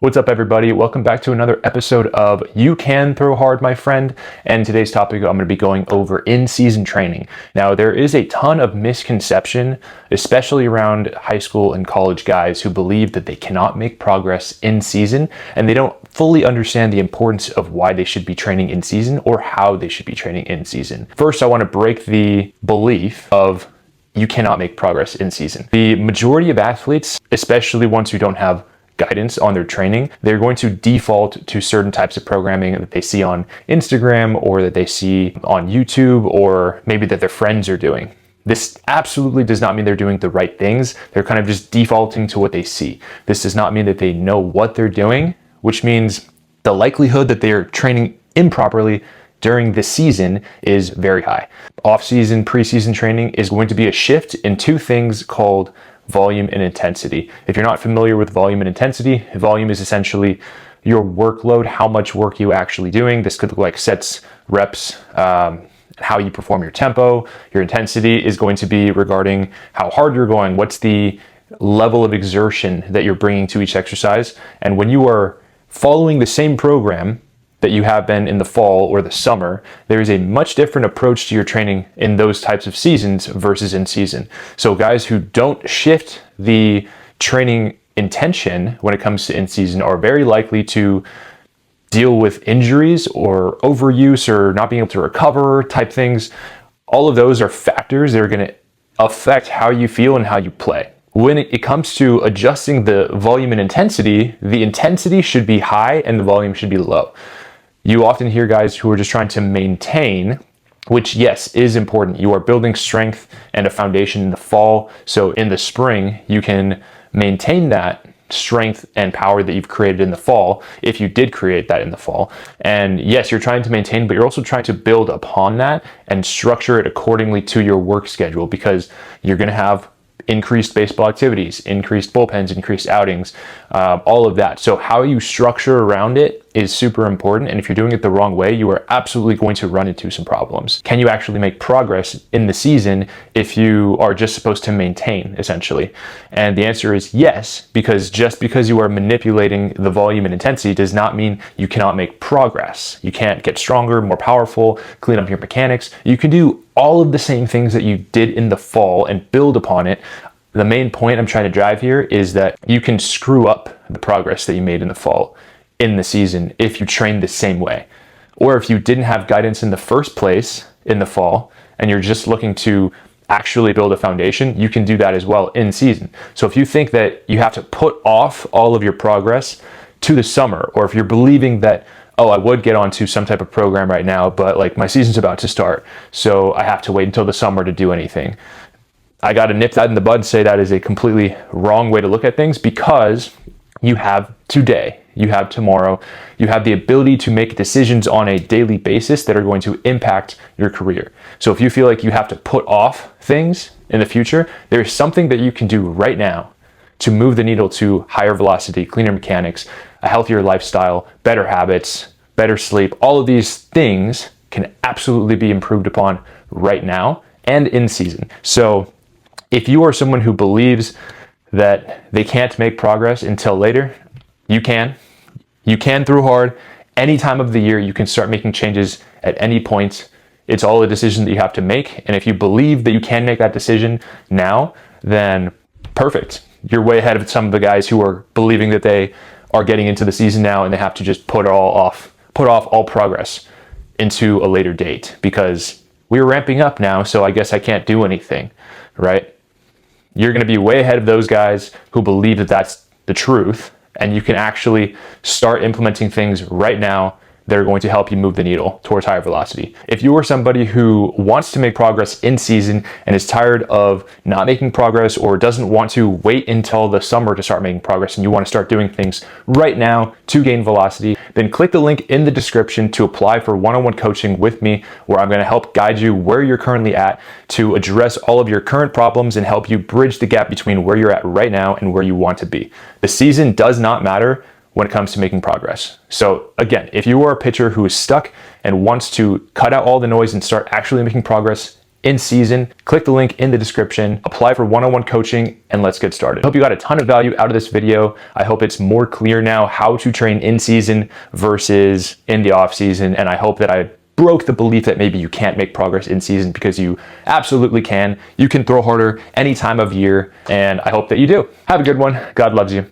What's up, everybody? Welcome back to another episode of You Can Throw Hard, my friend. And today's topic, I'm going to be going over in-season training. Now, there is a ton of misconception, especially around high school and college guys who believe that they cannot make progress in season, and they don't fully understand the importance of why they should be training in season or how they should be training in season. First, I want to break the belief of you cannot make progress in season. The majority of athletes, especially ones who don't have guidance on their training, they're going to default to certain types of programming that they see on Instagram or that they see on YouTube, or maybe that their friends are doing. This absolutely does not mean they're doing the right things. They're kind of just defaulting to what they see. This does not mean that they know what they're doing, which means the likelihood that they're training improperly during the season is very high. Off-season, preseason training is going to be a shift in two things called volume and intensity. If you're not familiar with volume and intensity, volume is essentially your workload, how much work you're actually doing. This could look like sets, reps, how you perform your tempo. Your intensity is going to be regarding how hard you're going, what's the level of exertion that you're bringing to each exercise. And when you are following the same program that you have been in the fall or the summer, there is a much different approach to your training in those types of seasons versus in season. So guys who don't shift the training intention when it comes to in season are very likely to deal with injuries or overuse or not being able to recover type things. All of those are factors that are going to affect how you feel and how you play. When it comes to adjusting the volume and intensity, the intensity should be high and the volume should be low. You often hear guys who are just trying to maintain, which yes, is important. You are building strength and a foundation in the fall. So in the spring, you can maintain that strength and power that you've created in the fall, if you did create that in the fall. And yes, you're trying to maintain, but you're also trying to build upon that and structure it accordingly to your work schedule, because you're going to have increased baseball activities, increased bullpens, increased outings, all of that. So how you structure around it is super important. And if you're doing it the wrong way, you are absolutely going to run into some problems. Can you actually make progress in the season if you are just supposed to maintain, essentially? And the answer is yes, because just because you are manipulating the volume and intensity does not mean you cannot make progress. You can't get stronger, more powerful, clean up your mechanics. You can do all of the same things that you did in the fall and build upon it. The main point I'm trying to drive here is that you can screw up the progress that you made in the fall in the season if you train the same way. Or if you didn't have guidance in the first place in the fall and you're just looking to actually build a foundation, you can do that as well in season. So if you think that you have to put off all of your progress to the summer, or if you're believing that, oh, I would get onto some type of program right now, but like my season's about to start, so I have to wait until the summer to do anything. I got to nip that in the bud and say that is a completely wrong way to look at things, because you have today, you have tomorrow, you have the ability to make decisions on a daily basis that are going to impact your career. So if you feel like you have to put off things in the future, there's something that you can do right now to move the needle to higher velocity, cleaner mechanics, a healthier lifestyle, better habits, better sleep. All of these things can absolutely be improved upon right now and in season. So if you are someone who believes that they can't make progress until later, you can. You can throw hard. Any time of the year, you can start making changes at any point. It's all a decision that you have to make. And if you believe that you can make that decision now, then perfect. You're way ahead of some of the guys who are believing that they are getting into the season now and they have to just put off all progress into a later date because we're ramping up now, so I guess I can't do anything, right? You're going to be way ahead of those guys who believe that that's the truth, and you can actually start implementing things right now that are going to help you move the needle towards higher velocity. If you are somebody who wants to make progress in season and is tired of not making progress, or doesn't want to wait until the summer to start making progress, and you want to start doing things right now to gain velocity, then click the link in the description to apply for one-on-one coaching with me, where I'm going to help guide you where you're currently at to address all of your current problems and help you bridge the gap between where you're at right now and where you want to be. The season does not matter when it comes to making progress. So again, if you are a pitcher who is stuck and wants to cut out all the noise and start actually making progress in season, click the link in the description, apply for one-on-one coaching, and let's get started. I hope you got a ton of value out of this video. I hope it's more clear now how to train in season versus in the off season. And I hope that I broke the belief that maybe you can't make progress in season, because you absolutely can. You can throw harder any time of year, and I hope that you do. Have a good one. God loves you.